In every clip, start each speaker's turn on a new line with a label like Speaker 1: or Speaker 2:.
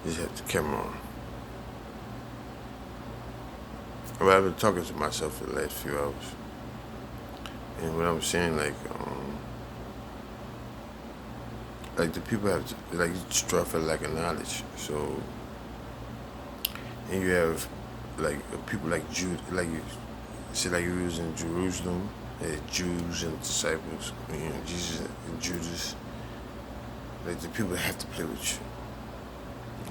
Speaker 1: Just have the camera on. Well, I've been talking to myself for the last few hours, and what I'm saying, like the people have to, like strive for lack of knowledge. So, and you have like people like Jude, like you see, like you was in Jerusalem, Jews and disciples, Jesus and Judas. Like the people that have to play with you.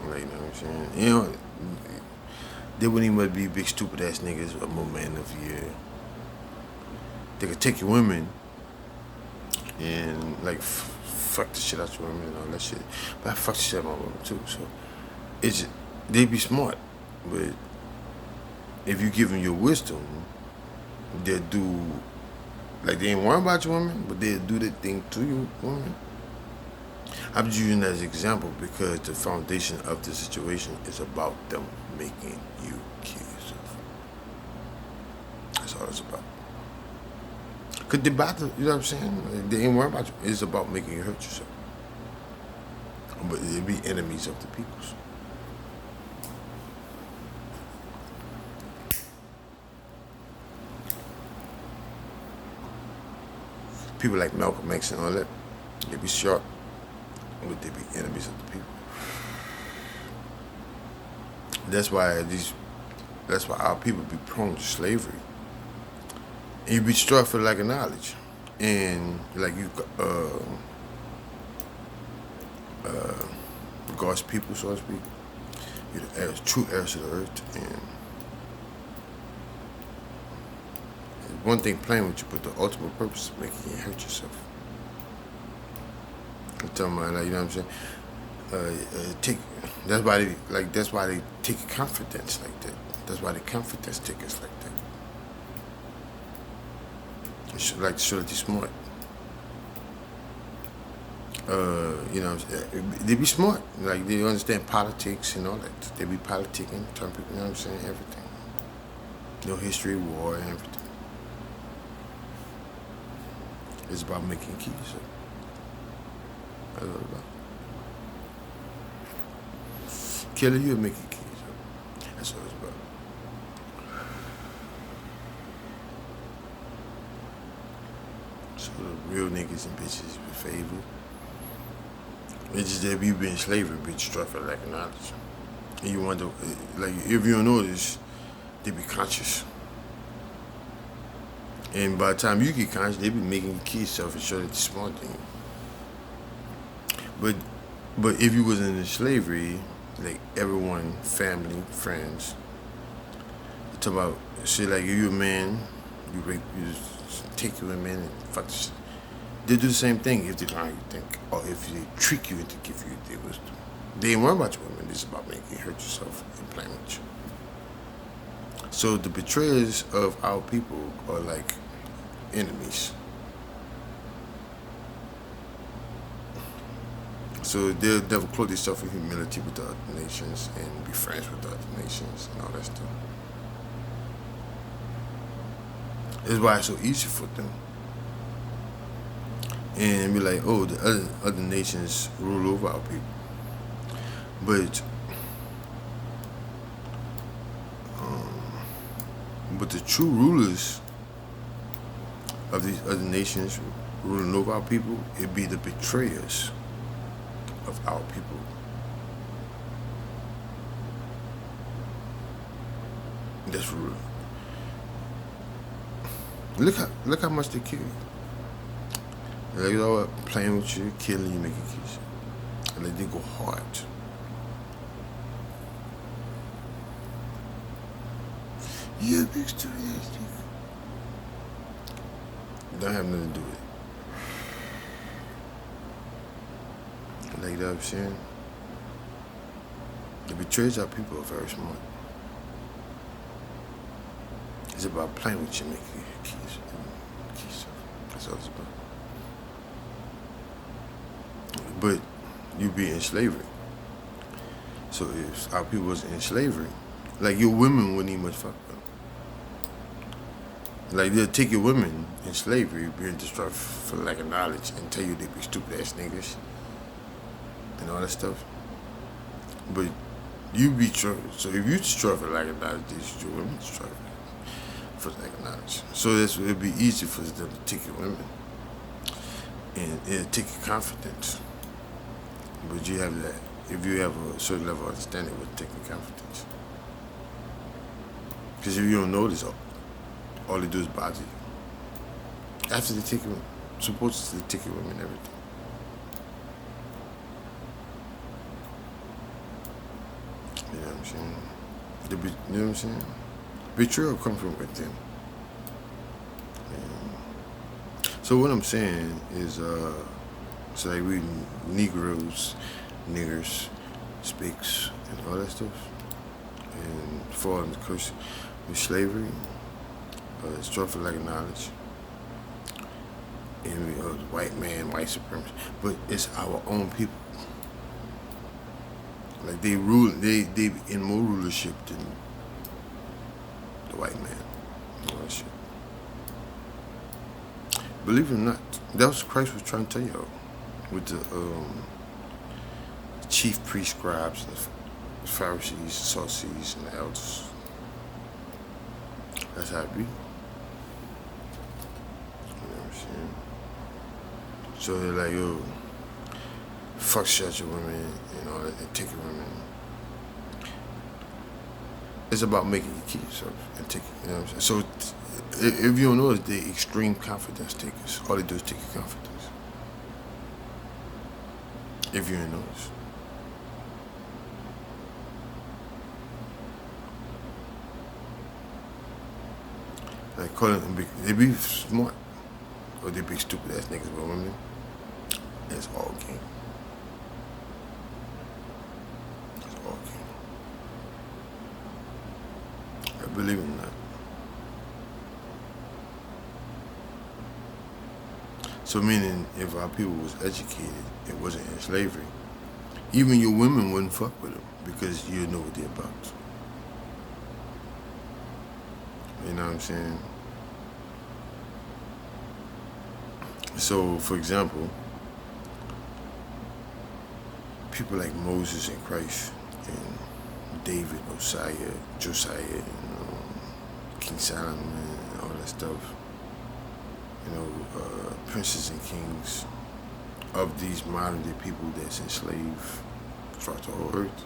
Speaker 1: Like, you know what I'm saying? They wouldn't even be big stupid ass niggas or more man of the year. They could take your women and like fuck the shit out your women and all that shit. But I fuck the shit out of my women too. So it's they be smart, but if you give them your wisdom, they'll do like they ain't worrying about your woman, but they'll do the thing to your woman. I'm just using that as an example because the foundation of the situation is about them making you kill yourself. That's all it's about. Cause they about to, you know what I'm saying? Like, they ain't worried about you. It's about making you hurt yourself. But they be enemies of the peoples. People like Malcolm X and all that, they be sharp, but they be enemies of the people. That's why our people be prone to slavery. And you be struck for lack of knowledge. And like you God's people, so to speak, you're the heirs, true heirs to the earth. And one thing playing with you, but the ultimate purpose is making you hurt yourself. I'm talking about, like, you know what I'm saying? That's why they take confidence like that. That's why the confidence take us like that. They should like to show that they're smart. They be smart. Like they understand politics and all that. They be politicking, telling people, you know what I'm saying, everything. No history, war, and everything. It's about making keys. So that's what it's about. Killer, you'll make it keys. So that's what it's about. So the real niggas and bitches be favored. It's just that we been in slavery, bitch, struck for lack of knowledge. And you wonder, like, if you don't notice, they be conscious. And by the time you get conscious, they be making you kill yourself and show that you're smart thing. But if you wasn't in slavery, like everyone, family, friends, you talk about shit like if you a man, you rape, you just take your women and fuck the shit. They do the same thing if they lie you think, or if they trick you into give you their wisdom. They ain't worry about your women. It's about making you hurt yourself and playing with you. So the betrayers of our people are like enemies. So they'll never clothe themselves in humility with the other nations and be friends with the other nations and all that stuff. That's why it's so easy for them. And be like, oh, the other nations rule over our people. But the true rulers of these other nations ruling over our people, it'd be the betrayers of our people. That's real. Look how much they kill you. Like, you know what? Playing with you, killing you, making kids. And like, they go hard. Yeah, big story. Don't have nothing to do with it. Like, you know what I'm saying? The betrayers our people are very smart. It's about playing with you, making keys. That's all it's about. But you be in slavery. So if our people was in slavery, like your women wouldn't even much fuck them. Like they'll take your women in slavery, being destroyed for lack of knowledge, and tell you they be stupid ass niggas. and all that stuff. But you be struggling. So if you struggle like a knowledge, your women struggle for lack of knowledge. So it'd be easy for them to take your women and it'll take your confidence. But you have that. If you have a certain level of understanding, it would take your confidence. Because if you don't notice, all they do is bother you. After they take you, supposedly take your women and everything. You know what I'm saying? You know what I'm saying? Betrayal comes from within. So what I'm saying is, it's like we Negroes, niggers, speaks, and all that stuff, and fall into curse with slavery, struggle for lack of knowledge, and we white man, white supremacy. But it's our own people. Like they rule, they in more rulership than the white man. All that shit. Believe it or not, that was what Christ was trying to tell y'all with the chief priests, scribes, the Pharisees, Sadducees, and the elders. That's how it be. You know what I'm saying? So they're like, yo, fuck shut your women and all that, and take your women. It's about making you keep yourself and take it, you know what I'm saying? So if you don't know, it's the extreme confidence takers. All they do is take your confidence. If you didn't notice. Like calling them big, they be smart, or they be stupid ass niggas with women. It's all game. It's all game. I believe in that. So meaning, if our people was educated, it wasn't in slavery, even your women wouldn't fuck with them because you know what they're about. You know what I'm saying? So, for example, people like Moses and Christ and David, Josiah, King Solomon, and all that stuff. Princes and kings of these modern day people that's enslaved throughout the whole earth.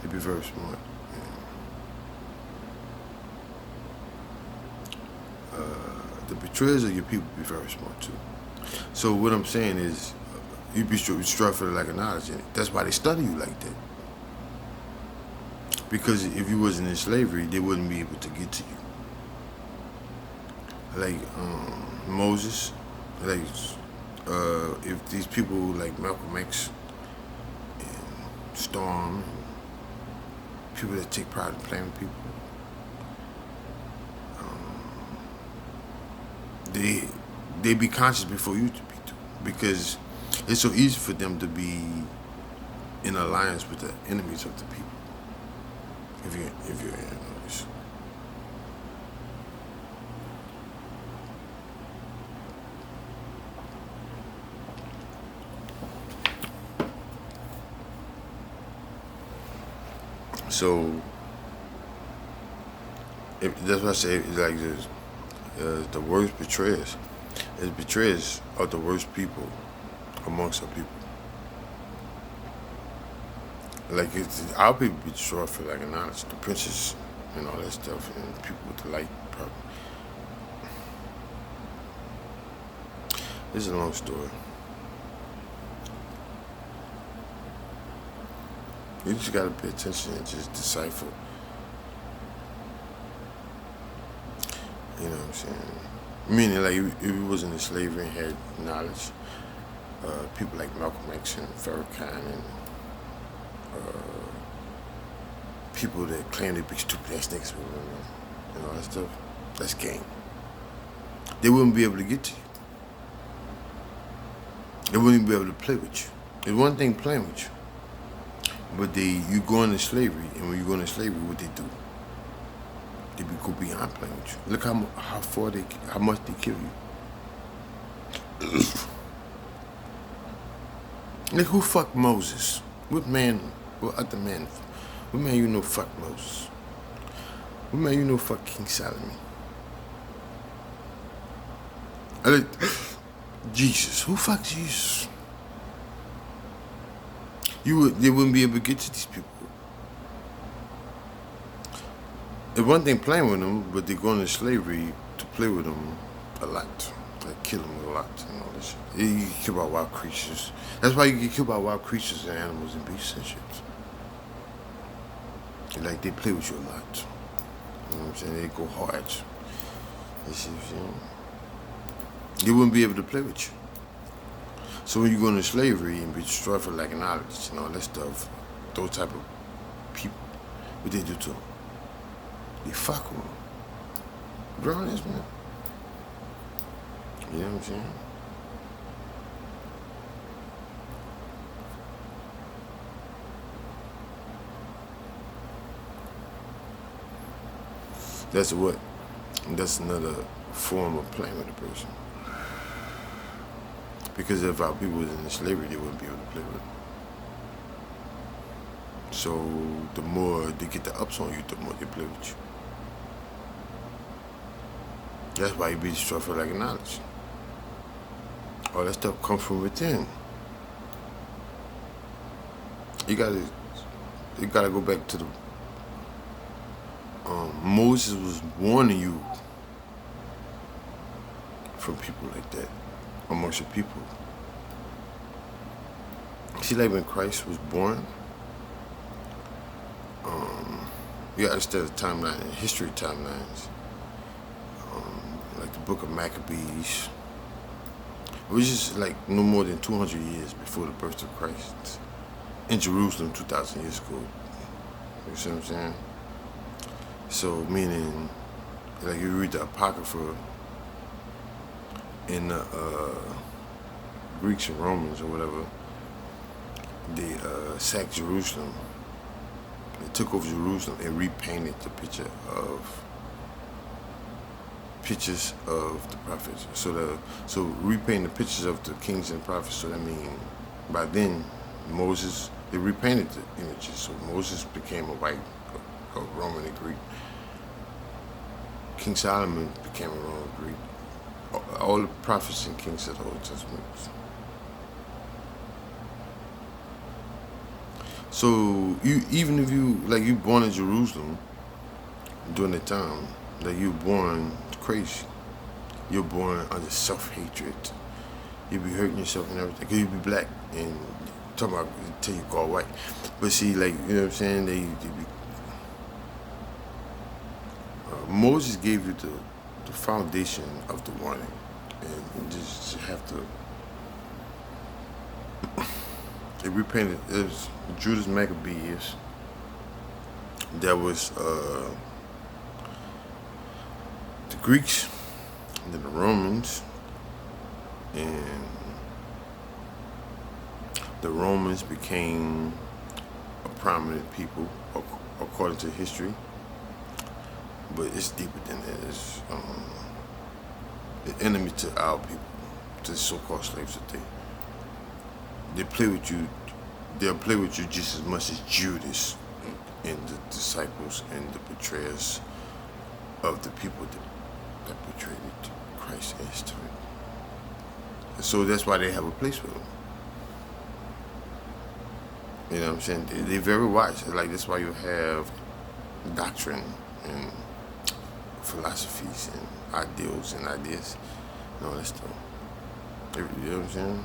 Speaker 1: They'd be very smart. The betrayers of your people be very smart too. So what I'm saying is, you be struck for the lack of knowledge in it. That's why they study you like that. Because if you wasn't in slavery, they wouldn't be able to get to you. Like Moses, like if these people like Malcolm X and Storm, and people that take pride in playing with people, they be conscious before you to be too, because it's so easy for them to be in alliance with the enemies of the people. If you're in this. So that's what I say. It's like this, the worst betrayers. Is betrayers are the worst people amongst our people. Like our people be destroyed for like knowledge, the princes and all that stuff, and people with the light power. This is a long story. You just gotta pay attention and just decipher. You know what I'm saying? Meaning, like, if you wasn't in slavery and had knowledge, people like Malcolm X and Farrakhan and people that claim to be stupid ass niggas and all that stuff, that's game. They wouldn't be able to get to you. They wouldn't even be able to play with you. There's one thing playing with you. But you go into slavery, and when you go into slavery, what they do? They go beyond playing with you. Look how much they kill you. Like, who fucked Moses? What man, what other man, what man you know fucked Moses? What man you know fucked King Solomon? Like, Jesus, who fucked Jesus? They wouldn't be able to get to these people. It's one thing playing with them, but they're going to slavery to play with them a lot. Like, kill them a lot and all this shit. You get killed by wild creatures. That's why you get killed by wild creatures and animals and beasts and shit. Like, they play with you a lot. You know what I'm saying? They go hard. You see what I'm saying? They wouldn't be able to play with you. So when you go into slavery and be destroyed for lack of knowledge and all that stuff, those type of people, what they do to them? They fuck with them. Grown ass man. You know what I'm saying? That's what? That's another form of playing with a person. Because if our people was in slavery, they wouldn't be able to play with it. So the more they get the ups on you, the more they play with you. That's why you be destroyed for lack of knowledge. All that stuff comes from within. You gotta go back to the Moses was warning you from people like that amongst your people. See, like when Christ was born, you gotta study the timeline, history timelines, like the book of Maccabees, which is like no more than 200 years before the birth of Christ in Jerusalem 2,000 years ago. You see what I'm saying? So, meaning, like you read the Apocrypha in the Greeks and Romans or whatever, they sacked Jerusalem. They took over Jerusalem and repainted the pictures of the prophets. So repainting the pictures of the kings and prophets. So that means by then Moses, they repainted the images. So Moses became a white, a Roman and Greek. King Solomon became a Roman Greek. All the prophets and kings of the Old Testament. So even if you born in Jerusalem during the time, like you're born crazy. You're born under self-hatred. You be hurting yourself and everything. Cause you be black and talking about until you call white. But see, like, you know what I'm saying? They be, Moses gave you the foundation of the warning, and you just have to. They repainted. It was Judas Maccabees. There was the Greeks, and then the Romans, and the Romans became a prominent people according to history. But it's deeper than that. It's the enemy to our people, to the so-called slaves that they play with you. They'll play with you just as much as Judas and the disciples and the betrayers of the people that betrayed Christ in history. So that's why they have a place for them. You know what I'm saying? They're very wise. Like, that's why you have doctrine and philosophies and ideals and ideas and all that stuff. You know what I'm saying?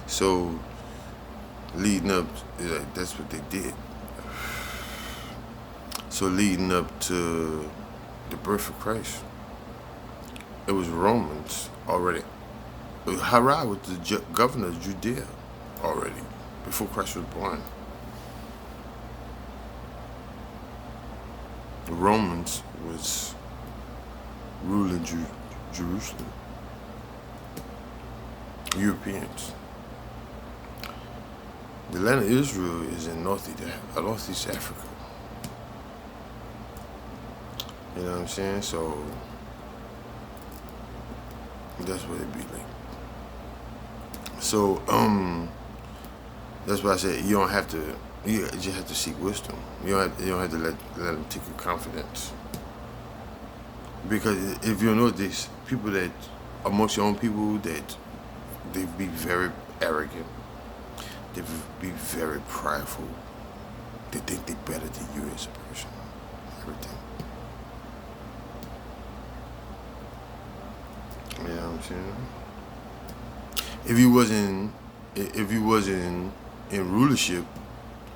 Speaker 1: So, leading up, that's what they did. So, leading up to the birth of Christ, it was Romans already. Herod was the governor of Judea already, before Christ was born. The Romans was ruling Jerusalem. Europeans. The land of Israel is in Northeast Africa. You know what I'm saying? So That's what it be like. So, that's why I said you don't have to. You just have to seek wisdom. You don't have to let them take your confidence. Because if you know this, people that amongst your own people that they be very arrogant, they be very prideful. They think they're better than you as a person. Everything. You know what I'm saying? If you wasn't in rulership,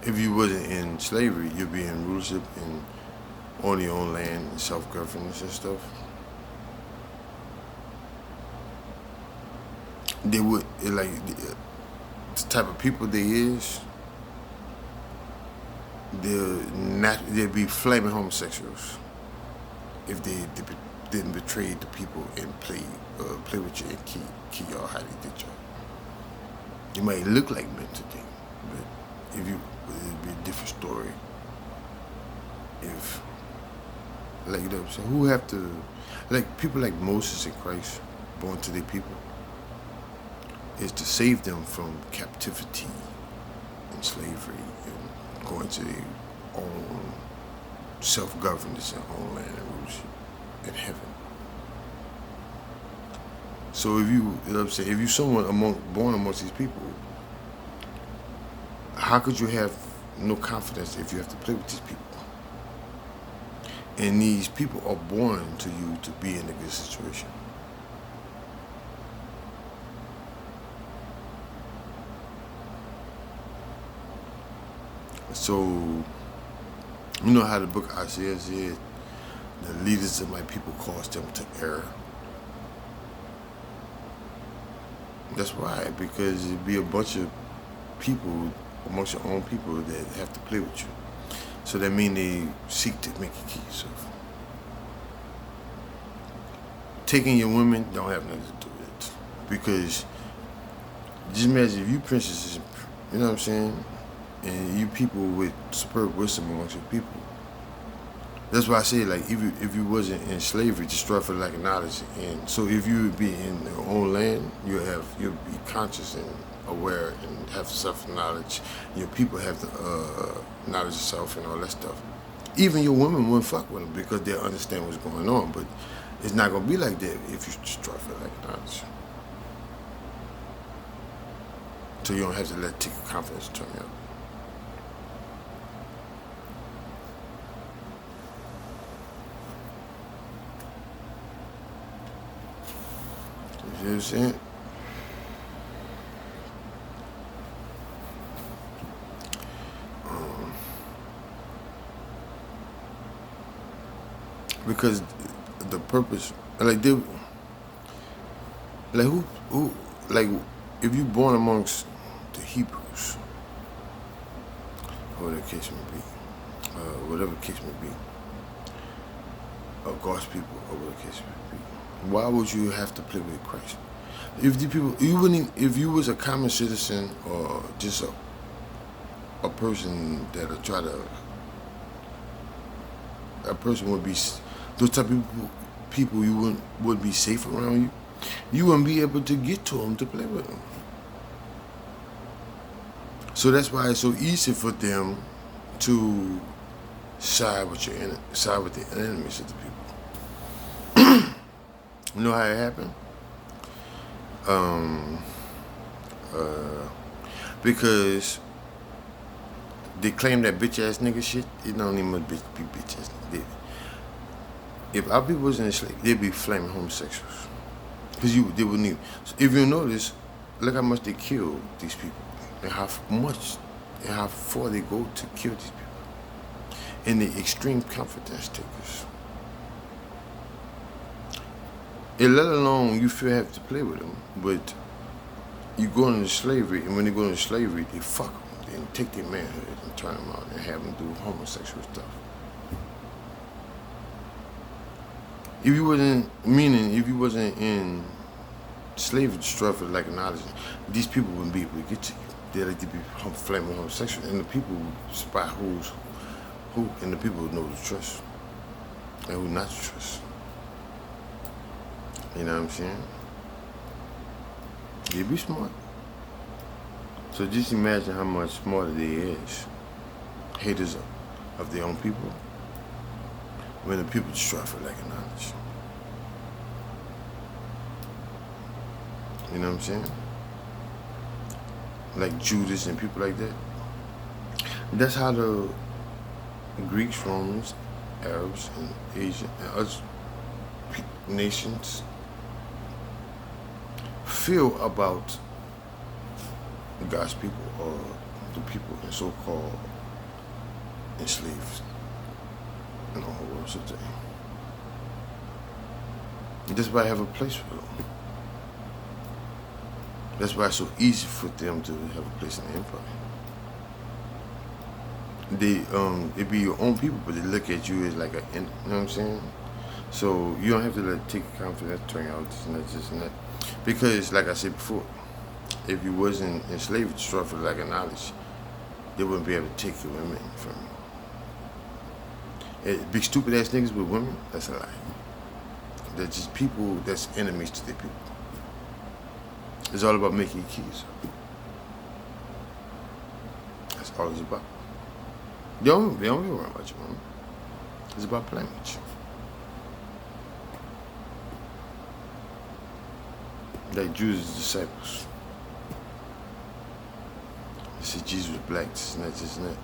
Speaker 1: if you wasn't in slavery, you'd be in rulership and on your own land and self-governance and stuff. They would the type of people they is. They'd be flaming homosexuals if they didn't betray the people and play with you and kill y'all how they did y'all. You might look like men today, but it'd be a different story. If so who have to people like Moses and Christ born to their people is to save them from captivity and slavery and going to their own self-governance and own land and rulership in heaven. So if you know what I'm saying, if you're someone born amongst these people, how could you have no confidence if you have to play with these people? And these people are born to you to be in a good situation. So, you know how the book of Isaiah said, the leaders of my people caused them to err. That's why, because it'd be a bunch of people amongst your own people that have to play with you. So that means they seek to make you kill yourself. Taking your women don't have nothing to do with it. Because just imagine if you princesses, you know what I'm saying, and you people with superb wisdom amongst your people. That's why I say, like, if you wasn't in slavery, destroy for lack of knowledge. And so if you would be in your own land, you'll be conscious and aware and have self-knowledge. Your people have the knowledge of self and all that stuff. Even your women wouldn't fuck with them because they understand what's going on. But it's not going to be like that if you destroy for lack of knowledge. So you don't have to let take your confidence turn you up. You know what I'm saying? Because the purpose, like if you born amongst the Hebrews, or whatever the case may be, or God's people, or whatever the case may be, why would you have to play with Christ? If the people, if you was a common citizen or just a person that would try to, a person would be, those type of people you would be safe around you. You wouldn't be able to get to them to play with them. So that's why it's so easy for them to side with the enemies of the people. You know how it happened? Because they claim that bitch ass nigga shit. It don't even be bitch ass nigga. If our people was in slavery, they'd be flaming homosexuals. Because they wouldn't even. So if you notice, look how much they killed these people. And how far they go to kill these people. And the extreme confidence takers. And let alone you feel have to play with them, but you go into slavery, and when they go into slavery, they fuck them. They take their manhood and turn them out and have them do homosexual stuff. If you wasn't in slavery, struggle like knowledge, these people wouldn't be able to get to you. They like to be flaming homosexual, and the people would spot who, and the people would know who to trust and who not to trust. You know what I'm saying? They be smart. So just imagine how much smarter they is. Haters of their own people. When the people strive for lack of knowledge. You know what I'm saying? Like Judas and people like that. That's how the Greeks, Romans, Arabs, and Asian and other nations feel about God's people or the people and so-called enslaved in the whole world today. That's why I have a place for them. That's why it's so easy for them to have a place in the empire. It be your own people, but they look at you as like a, you know what I'm saying? So you don't have to take confidence, turn out this and that. Because, like I said before, if you wasn't enslaved, struggle for lack of knowledge, they wouldn't be able to take your women from you. Big stupid ass niggas with women, that's a lie. They're just people that's enemies to their people. It's all about making your keys. That's all it's about. They don't be worried about you, man. It's about playing with you. Like Judas' disciples. They said Jesus was black, this and that, this and that.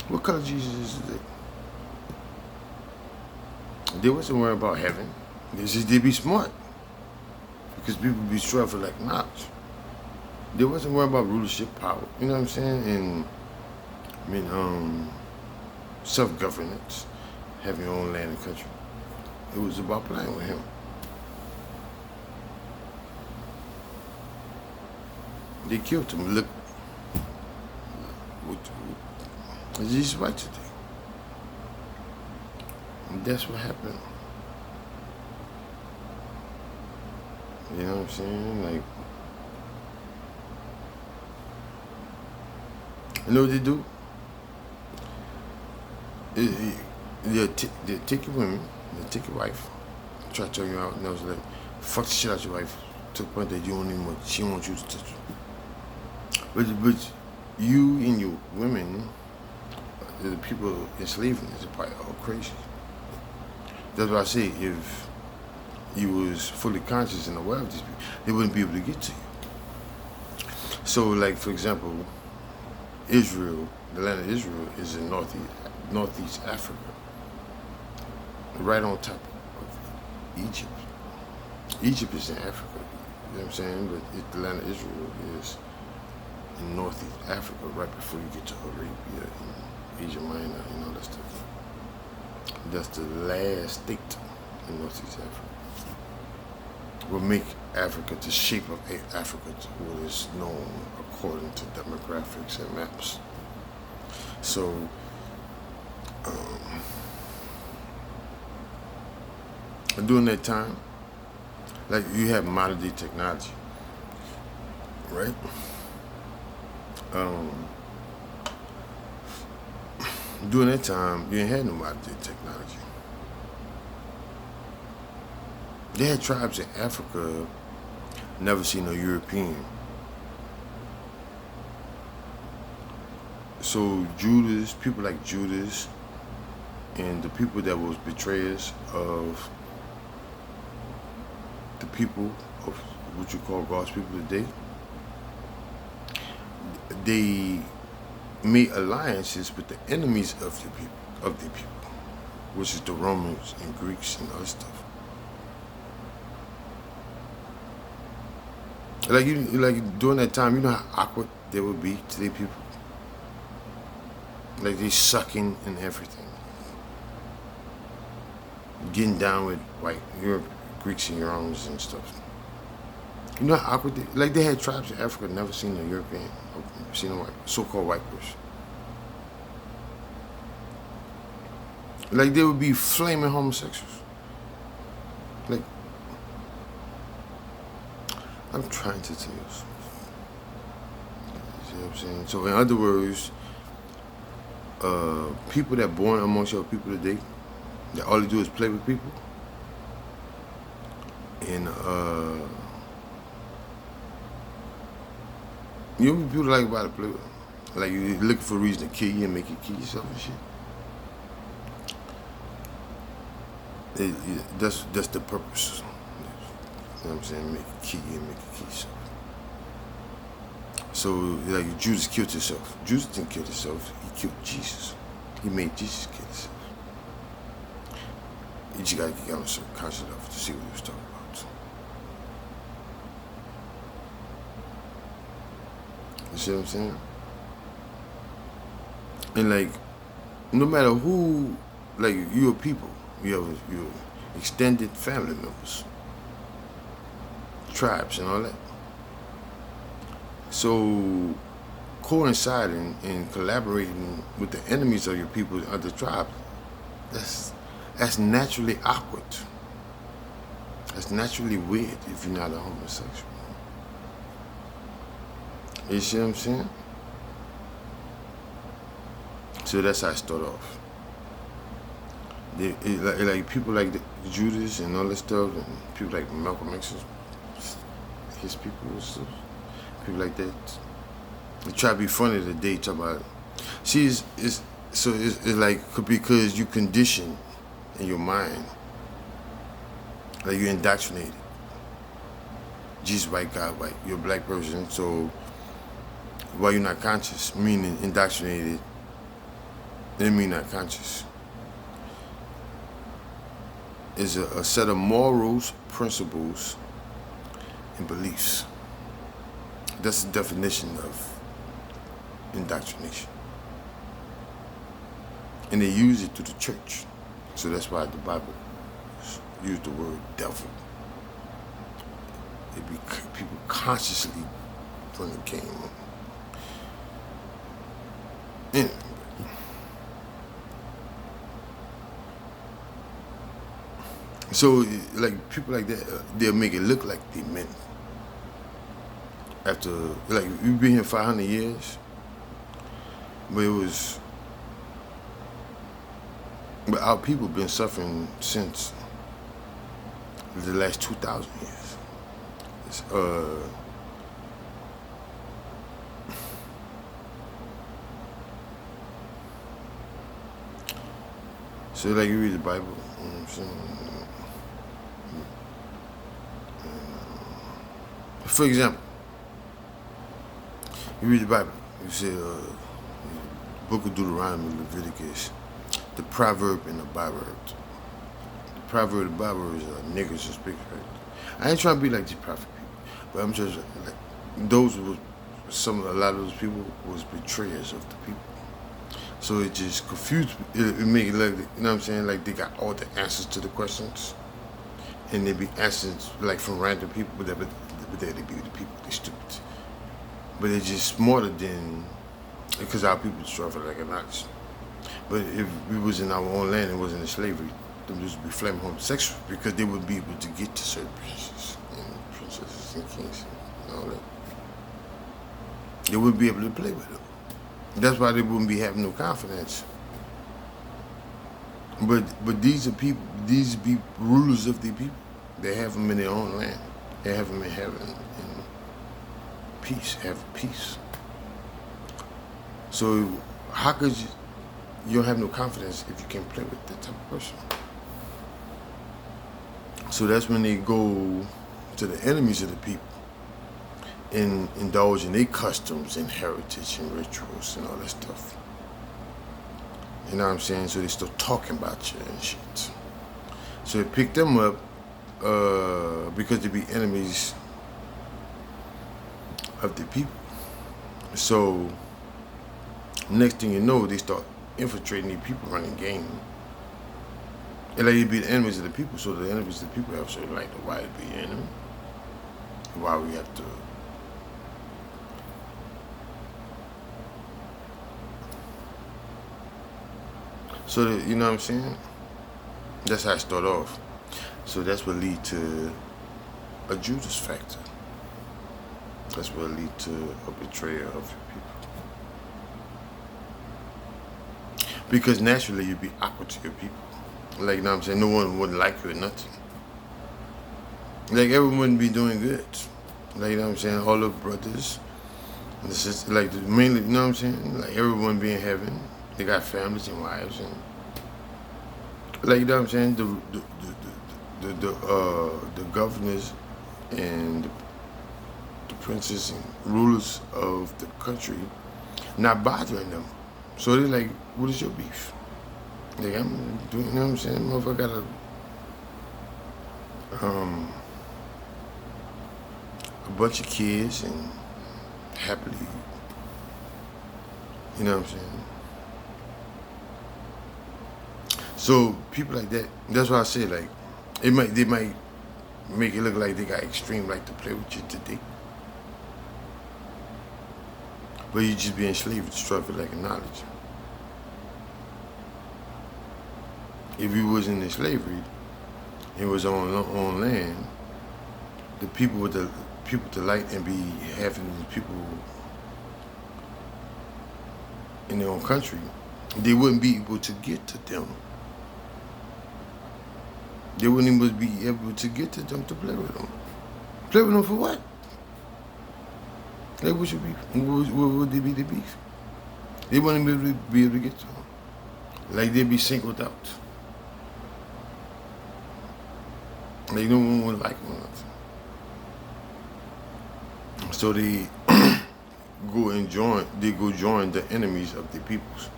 Speaker 1: What color Jesus is today? They wasn't worried about heaven. They be smart. Because people be struggling for like knowledge. They wasn't worried about rulership, power. You know what I'm saying? And self-governance, having your own land and country. It was about playing with him. They killed him. Look, it's just right today. And that's what happened. You know what I'm saying? Like, you know what they do? They'll take your women, they'll take your wife, try to turn you out, and they'll like, fuck the shit out your wife to the point that you don't even want, she wants you to touch you. But you and your women, the people enslaving, is probably all crazy. That's why I say if you was fully conscious and aware of these people, they wouldn't be able to get to you. So, like, for example, Israel, the land of Israel is in Northeast Africa, right on top of Egypt. Egypt is in Africa, you know what I'm saying? But the land of Israel is in Northeast Africa, right before you get to Arabia and Asia Minor and all that stuff. That's the last state in Northeast Africa. Will make Africa the shape of Africa to what is known according to demographics and maps. So, during that time, like you have modern day technology, right? During that time, you ain't had no modern day technology. They had tribes in Africa, never seen no European. So Judas, people like Judas, and the people that was betrayers of the people of what you call God's people today, they made alliances with the enemies of their people, which is the Romans and Greeks and other stuff. Like during that time, you know how awkward they would be to their people. Like they sucking and everything, getting down with white Europe, Greeks and Romans and stuff. You know how awkward they had tribes in Africa never seen a European, seen a white, so-called white person. Like they would be flaming homosexuals. Like, I'm trying to tell you something. You know what I'm saying? So in other words, people that born amongst your people today, that all they do is play with people, and You know what people like about a play with? Like you looking for a reason to kill you and make you kill yourself and shit. That's the purpose. You know what I'm saying? Make you kill you and make you kill yourself. So like Judas killed himself. Judas didn't kill himself. He killed Jesus. He made Jesus kill himself. You just gotta get on some conscious enough to see what he was talking about. You see what I'm saying? And like, no matter who, like you're people, you have your extended family members, tribes, and all that. So, coinciding and collaborating with the enemies of your people, of the tribe, that's naturally awkward. That's naturally weird if you're not a homosexual. You see what I'm saying? So that's how I start off. Like people like Judas and all that stuff, and people like Malcolm X, his people and stuff, people like that. They try to be funny today, talk about it. See, it's like because you conditioned in your mind, like you're indoctrinated. Jesus white, God white. You're a black person, so why you're not conscious, meaning indoctrinated, it mean not conscious. Is a set of morals, principles, and beliefs. That's the definition of indoctrination. And they use it through the church. So that's why the Bible used the word devil. It be people consciously from the game. Anyway. So, like, people like that, they'll make it look like they meant. After, like, we've been here 500 years, but our people been suffering since the last 2,000 years. So, like, you read the Bible, you know what I'm saying? For example, you read the Bible, you say Book of Deuteronomy, Leviticus, the proverb and the byproduct. The proverb and the byproduct is niggas and speakers, right? I ain't trying to be like these prophet people, but I'm just like those were a lot of those people was betrayers of the people. So it just confused me. It make it like, you know what I'm saying? Like they got all the answers to the questions, and they be answers like from random people, but they be the people, they stupid. But they're just smarter than, because our people struggle like a notch. But if we was in our own land and wasn't in slavery, them just be flaming homosexual because they would be able to get to certain princesses and kings and all that. They wouldn't be able to play with them. That's why they wouldn't be having no confidence. But these are people, these be rulers of the people. They have them in their own land. They have them in heaven and peace, have peace. So how could you don't have no confidence if you can't play with that type of person? So that's when they go to the enemies of the people and indulge in their customs and heritage and rituals and all that stuff. You know what I'm saying? So they start talking about you and shit. So they pick them up because they be enemies of the people. So next thing you know, they start infiltrating these people running game. And like they be the enemies of the people, so the enemies of the people have certain right to why to be an enemy. Why we have to so that, you know what I'm saying? That's how I start off. So that's what lead to a Judas factor. That's what lead to a betrayal of your people. Because naturally you'd be awkward to your people. Like, you know what I'm saying? No one would like you or nothing. Like, everyone wouldn't be doing good. Like, you know what I'm saying? All the brothers It's just like mainly, you know what I'm saying? Like everyone be in heaven. They got families and wives and like you know what I'm saying? The governors and the princes and rulers of the country not bothering them. So they're like, what is your beef? Like I'm doing, you know what I'm saying? Motherfucker got a bunch of kids and happily, you know what I'm saying? So people like that, that's why I say like, they might make it look like they got extreme right to play with you today. But you just be enslaved to struggle like a knowledge. If you wasn't in slavery, it was on land, the people with the people to light and be having the people in their own country, they wouldn't be able to get to them. They wouldn't even be able to get to them to play with them. Play with them for what? Like, what should be? What would they be the beef? They wouldn't be able to get to them. Like, they'd be singled out. Like, no one would like them. So they go join the enemies of the peoples.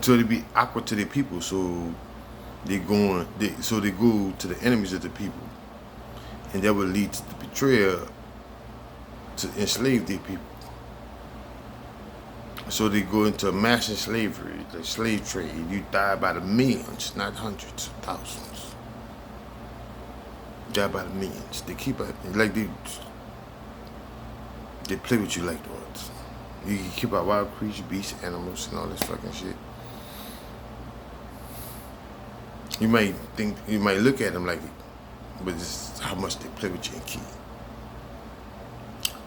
Speaker 1: So they be awkward to the people, so they go to the enemies of the people. And that would lead to the betrayal to enslave their people. So they go into mass slavery, the slave trade. You die by the millions, not hundreds, thousands. Die by the millions. They keep it like they play with you like that. You can keep out wild creatures, beasts, animals, and all this fucking shit. You might look at them like, but it's how much they play with you and keep.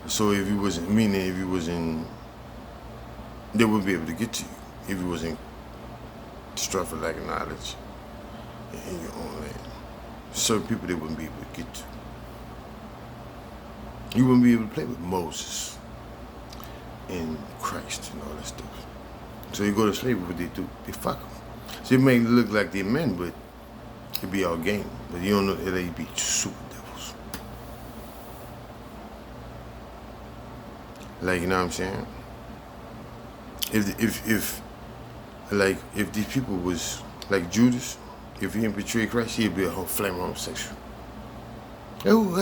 Speaker 1: So if you wasn't, they wouldn't be able to get to you if you wasn't struggling like knowledge in your own land. Certain people they wouldn't be able to get to. You wouldn't be able to play with Moses and Christ and all that stuff. So you go to slavery, what they do? They fuck them. So it may look like they're men, but it be all game. But you don't know that they be super devils. Like, you know what I'm saying? If these people was like Judas, if he didn't betray Christ, he'd be a whole flame homosexual. Who